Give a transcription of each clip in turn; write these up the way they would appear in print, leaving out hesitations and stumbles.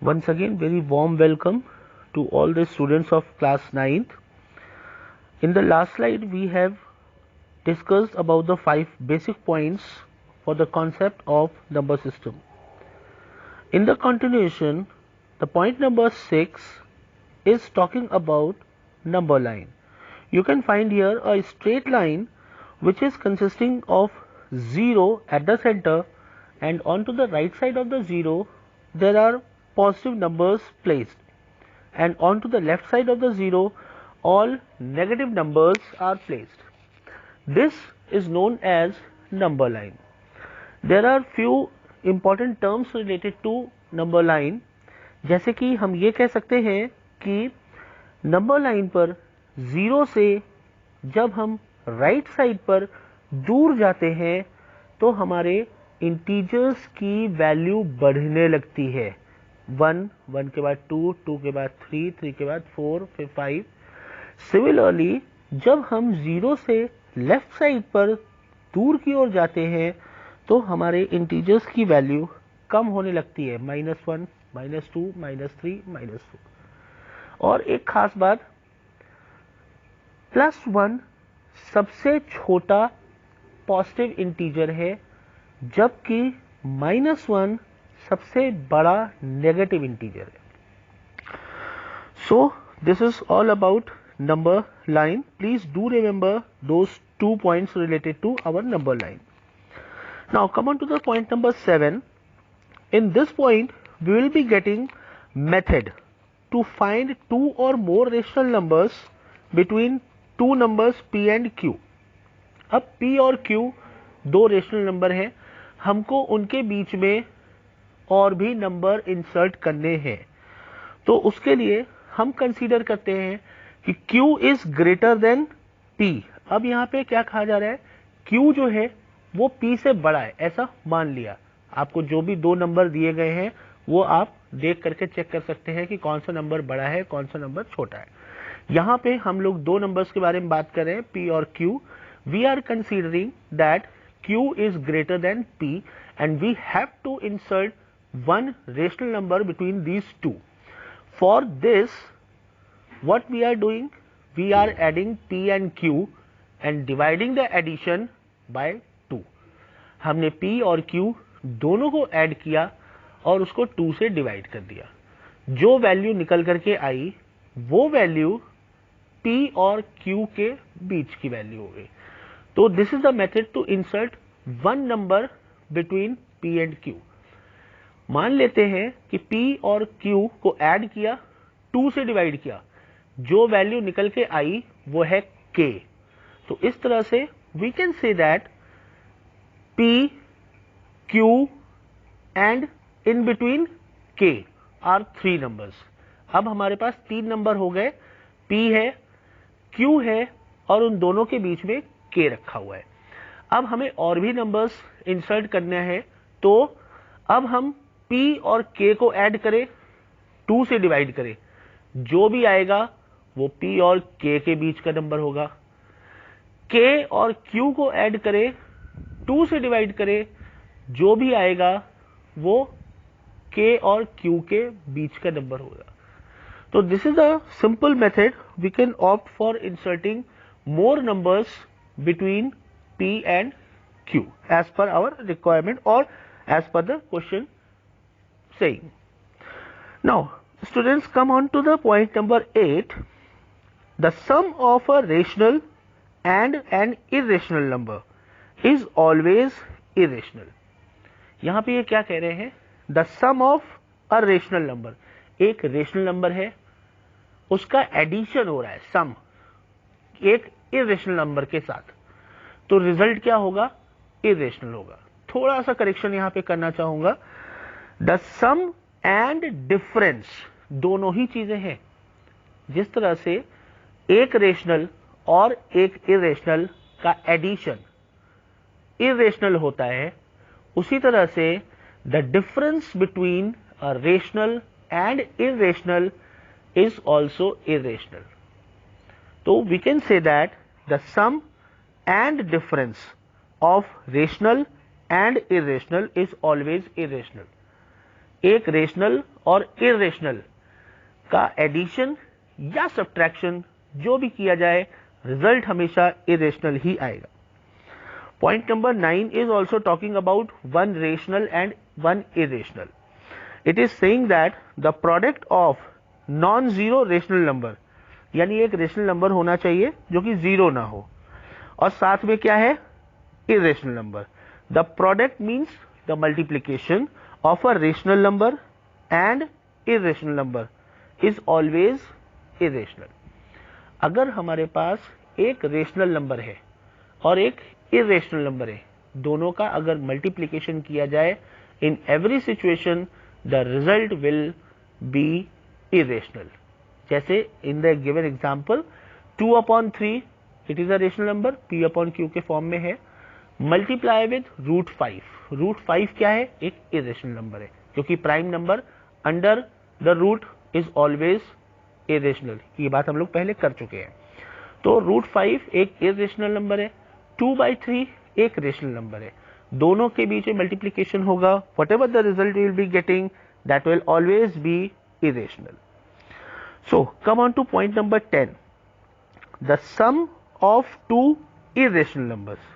Once again, very warm welcome to all the students of class 9th. In the last slide, we have discussed about the 5 basic points for the concept of number system. In the continuation, the point number 6 is talking about number line. You can find here a straight line which is consisting of 0 at the center, and onto the right side of the 0 there are positive numbers placed, and onto the left side of the 0 all negative numbers are placed. This is known as number line. There are few important terms related to number line, जैसे कि हम ये कह सकते हैं कि number line पर 0 से जब हम राइट साइड पर दूर जाते हैं तो हमारे इंटीजर्स की वैल्यू बढ़ने लगती है. 1, 1 के बाद 2, 2 के बाद 3, 3 के बाद 4, फिर 5. सिमिलरली जब हम 0 से लेफ्ट साइड पर दूर की ओर जाते हैं तो हमारे इंटीजर्स की वैल्यू कम होने लगती है. -1, -2, -3, -4. और एक खास बात, +1 सबसे छोटा पॉजिटिव इंटीजर है, जबकि -1 सबसे बड़ा नेगेटिव इंटीजर है. So this is all about number line. Please do remember those 2 points related to our number line. Now come on to the point number 7. In this point we will be getting method to find 2 or more rational numbers between two numbers p and q. अब p और q दो rational number हैं, हमको उनके बीच में और भी number insert करने हैं. तो उसके लिए हम कंसीडर करते हैं कि q is greater than p. अब यहाँ पे क्या कहा जा रहा है, q जो है वो p से बड़ा है, ऐसा मान लिया. आपको जो भी दो नंबर दिए गए हैं वो आप देख करके चेक कर सकते हैं कि कौन सा नंबर बड़ा है, कौन सा नंबर छोटा है. यहाँ पे हम लोग दो नंबर्स के बारे में बात कर रहे हैं, p और q. We are considering that q is greater than p and we have to insert one rational number between these two. For this, what we are doing, we are adding p and q and dividing the addition by 2. हमने p और q दोनों को add किया और उसको 2 से divide कर दिया. जो वैल्यू निकल करके आई वो वैल्यू p और q के बीच की वैल्यू हो गई. तो this is the method to insert one number between p and q. मान लेते हैं कि p और q को ऐड किया, 2 से डिवाइड किया, जो वैल्यू निकल के आई वो है k. तो इस तरह से we can say that p, q and in between k are 3 numbers. अब हमारे पास 3 नंबर हो गए, p है, q है और उन दोनों के बीच में k रखा हुआ है. अब हमें और भी नंबर्स इंसर्ट करने हैं, तो अब हम p और k को ऐड करें, 2 से डिवाइड करें, जो भी आएगा वो p और k के बीच का नंबर होगा. k और q को ऐड करें, 2 से डिवाइड करें, जो भी आएगा वो k और q के बीच का नंबर होगा. तो this is a simple method. We can opt for inserting more numbers between p and q as per our requirement or as per the question saying. Now students, come on to the point number 8. The sum of a rational and an irrational number is always irrational. यहां पे ये क्या कह रहे हैं, the sum of a rational number, एक rational number है, उसका एडिशन हो रहा है, सम एक इरेशनल नंबर के साथ, तो रिजल्ट क्या होगा, इरेशनल होगा. थोड़ा सा करेक्शन यहां पे करना चाहूंगा. द सम एंड डिफरेंस दोनों ही चीजें हैं. जिस तरह से एक रेशनल और एक इरेशनल का एडिशन इरेशनल होता है, उसी तरह से the difference between a rational and irrational is also irrational. तो we can say that the sum and difference of rational and irrational is always irrational. एक रेशनल और इरेशनल का एडिशन या सब्ट्रैक्शन जो भी किया जाए, रिजल्ट हमेशा इरेशनल ही आएगा। Point number 9 is also talking about one rational and one irrational. It is saying that the product of non zero rational number, यानी एक रेशनल नंबर होना चाहिए जो कि जीरो ना हो, और साथ में क्या है, irrational number. The product means the multiplication of a rational number and irrational number is always irrational. अगर हमारे पास एक रेशनल नंबर है और एक इरेशनल नंबर है, दोनों का अगर मल्टीप्लीकेशन किया जाए, in every situation the result will be irrational. जैसे in the given example 2/3 it is a rational number, p/q के फॉर्म में है, मल्टीप्लाई विद √5। √5 क्या है, एक इरेशनल नंबर है, क्योंकि prime number under the root is always irrational. ये बात हम लोग पहले कर चुके हैं। तो √5 एक इरेशनल नंबर है, 2/3 एक रेशनल नंबर है, दोनों के बीच में मल्टीप्लीकेशन होगा, whatever the result will be getting that will always be irrational. So come on to point number 10, the sum of two irrational numbers.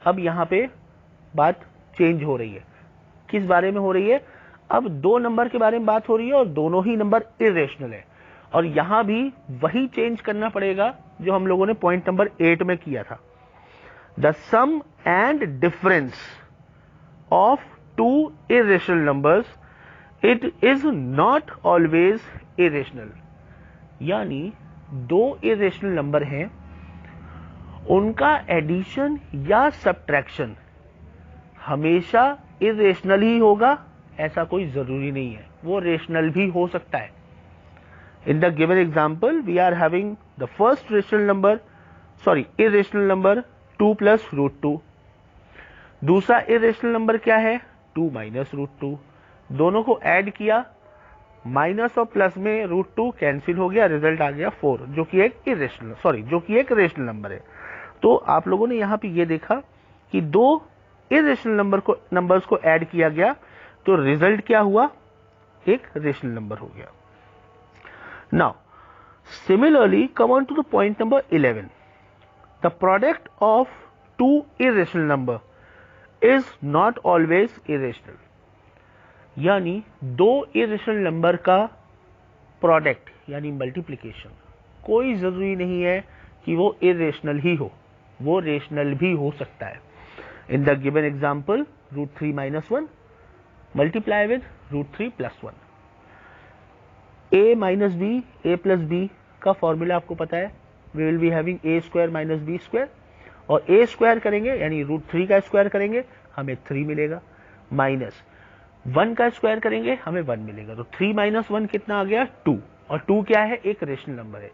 अब यहां पे बात चेंज हो रही है, किस बारे में हो रही है, अब दो नंबर के बारे में बात हो रही है और दोनों ही नंबर इरेशनल है, और यहां भी वही चेंज करना पड़ेगा जो हम लोगों ने पॉइंट नंबर 8 में किया था। The sum and difference of two irrational numbers it is not always irrational. यानी दो इरेशनल नंबर हैं, उनका एडिशन या सब्ट्रैक्शन हमेशा इरेशनल ही होगा, ऐसा कोई जरूरी नहीं है, वो रेशनल भी हो सकता है। In the given example we are having the first rational number, sorry irrational number 2 + √2। दूसरा इरेशनल नंबर क्या है, 2 - √2। दोनों को ऐड किया, माइनस और प्लस में √2 कैंसिल हो गया, रिजल्ट आ गया 4, जो कि एक इरेशनल, सॉरी जो कि एक रेशनल नंबर है। तो आप लोगों ने यहां पे ये देखा कि दो इरेशनल नंबर्स को ऐड किया गया, तो रिजल्ट क्या हुआ, एक रेशनल नंबर हो गया। Now similarly come on to the point number 11, the product of two irrational number is not always irrational. यानी दो इरेशनल नंबर का प्रोडक्ट यानी मल्टीप्लीकेशन कोई जरूरी नहीं है कि वो इरेशनल ही हो, वो रेशनल भी हो सकता है। In the given example √3 - 1 multiply with √3 + 1। a - b, a + b का फॉर्मूला आपको पता है, we will be having a² - b², और a² करेंगे यानी √3 का स्क्वायर करेंगे हमें 3 मिलेगा, माइनस 1 का स्क्वायर करेंगे हमें 1 मिलेगा, तो 3 - 1 कितना आ गया, 2, और 2 क्या है, एक रेशनल नंबर है।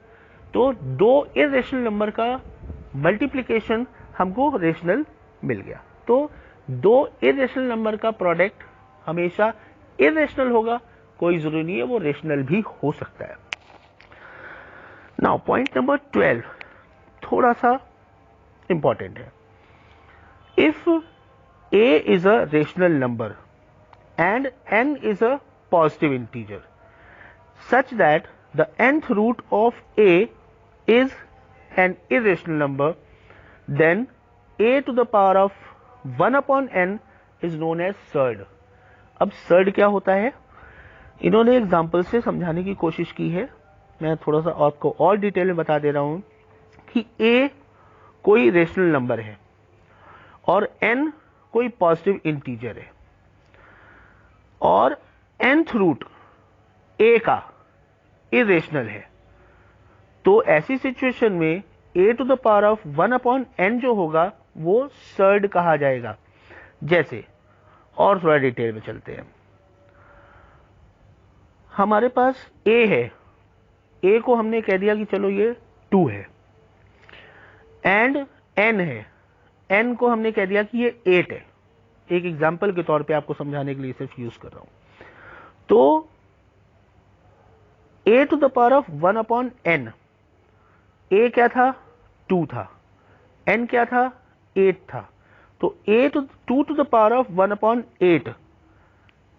तो दो इरेशनल नंबर का मल्टीप्लीकेशन हमको रेशनल मिल गया। तो दो इरेशनल नंबर का प्रोडक्ट हमेशा इरेशनल होगा, कोई जरूरी नहीं है, वो रेशनल भी हो सकता है। नाउ पॉइंट नंबर 12 थोड़ा सा इंपॉर्टेंट है। If a is a rational number and n is a positive integer such that the nth root of a is an irrational number, then a to the power of 1/n is known as surd। अब surd क्या होता है, इन्होंने example से समझाने की कोशिश की है, मैं थोड़ा सा आपको और डिटेल में बता दे रहा हूं कि a कोई रेशनल नंबर है और n कोई पॉजिटिव इंटीजर है, और nth रूट a का इरेशनल है, तो ऐसी सिचुएशन में a to the power of 1/n जो होगा वो सर्ड कहा जाएगा। जैसे और थोड़ा डिटेल में चलते हैं, हमारे पास a है, a को हमने कह दिया कि चलो ये 2 है, एंड n है, n को हमने कह दिया कि ये 8 है। एक एग्जाम्पल के तौर पे आपको समझाने के लिए सिर्फ यूज कर रहा हूं। तो a to the power of 1/n, a क्या था, 2 था, n क्या था, 8 था, तो 2 to the power of 1/8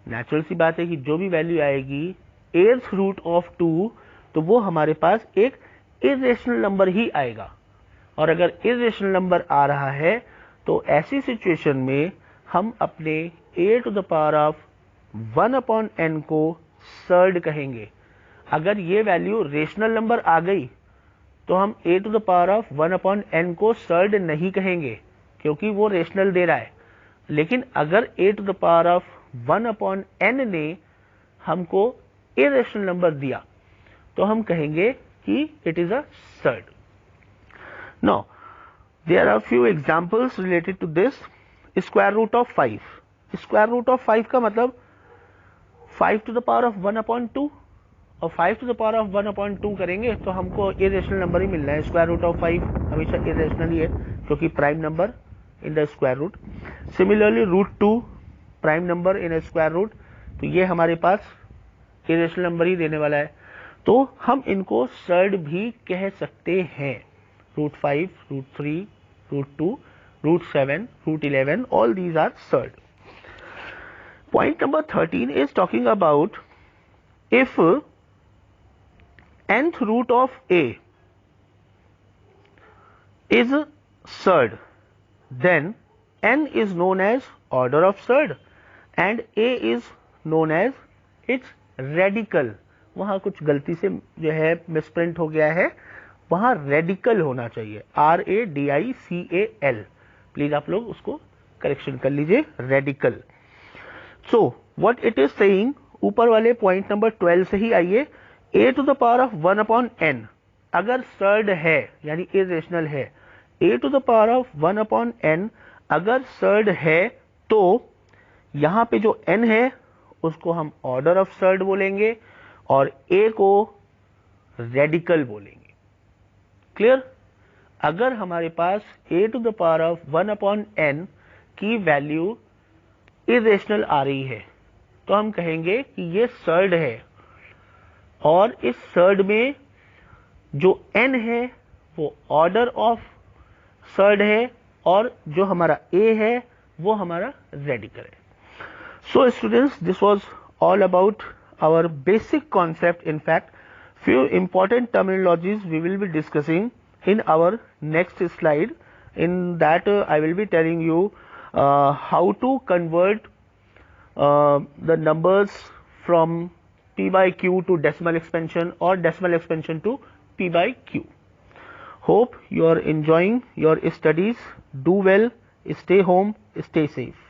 natural सी बात है कि जो भी वैल्यू आएगी एथ रूट ऑफ 2 तो वो हमारे पास एक इरेशनल नंबर ही आएगा, और अगर इरेशनल नंबर आ रहा है तो ऐसी सिचुएशन में हम अपने a to the power of 1/n को सर्ड कहेंगे। अगर ये वैल्यू रेशनल नंबर आ गई तो हम a to the power of 1/n को सर्ड नहीं कहेंगे क्योंकि वो रेशनल दे रहा है, लेकिन अगर a to the power of 1/n ने हमको इरेशनल नंबर दिया तो हम कहेंगे कि it is a surd. Now there are few examples related to this. Square root of 5, square root of 5 का मतलब 5 टू द पावर ऑफ 1/2, और 5 टू द पावर ऑफ 1/2 करेंगे तो हमको इरेशनल नंबर ही मिलना है। स्क्वायर रूट ऑफ 5 हमेशा irrational ही है क्योंकि prime number in the square root. Similarly root 2 prime number in a square root, तो ये हमारे पास इरेशनल नंबर ही देने वाला है, तो हम इनको सर्ड भी कह सकते हैं। Root 5, root 3, root 2, root 7, root 11, all these are surd. Point number 13 is talking about if nth root of a is surd, then n is known as order of surd and a is known as its radical. वहां कुछ गलती से जो है misprint हो गया है, वहां रेडिकल होना चाहिए, RADICAL। प्लीज आप लोग उसको करेक्शन कर लीजिए, radical. So what it is saying, ऊपर वाले पॉइंट नंबर 12 से ही आइए, a to the power of 1/n अगर सर्ड है यानी इरेशनल है, a to the power of 1/n अगर सर्ड है तो यहां पे जो n है उसको हम ऑर्डर ऑफ सर्ड बोलेंगे और a को रेडिकल बोलेंगे। क्लियर? अगर हमारे पास a to the power of 1/n की वैल्यू इरेशनल आ रही है तो हम कहेंगे कि ये सर्ड है, और इस सर्ड में जो n है वो ऑर्डर ऑफ सर्ड है और जो हमारा a है वो हमारा रेडिकल है। So students, this was all about our basic concept. In fact, few important terminologies we will be discussing in our next slide. In that I will be telling you how to convert the numbers from p by q to decimal expansion or decimal expansion to p by q. Hope you are enjoying your studies. Do well, stay home, stay safe.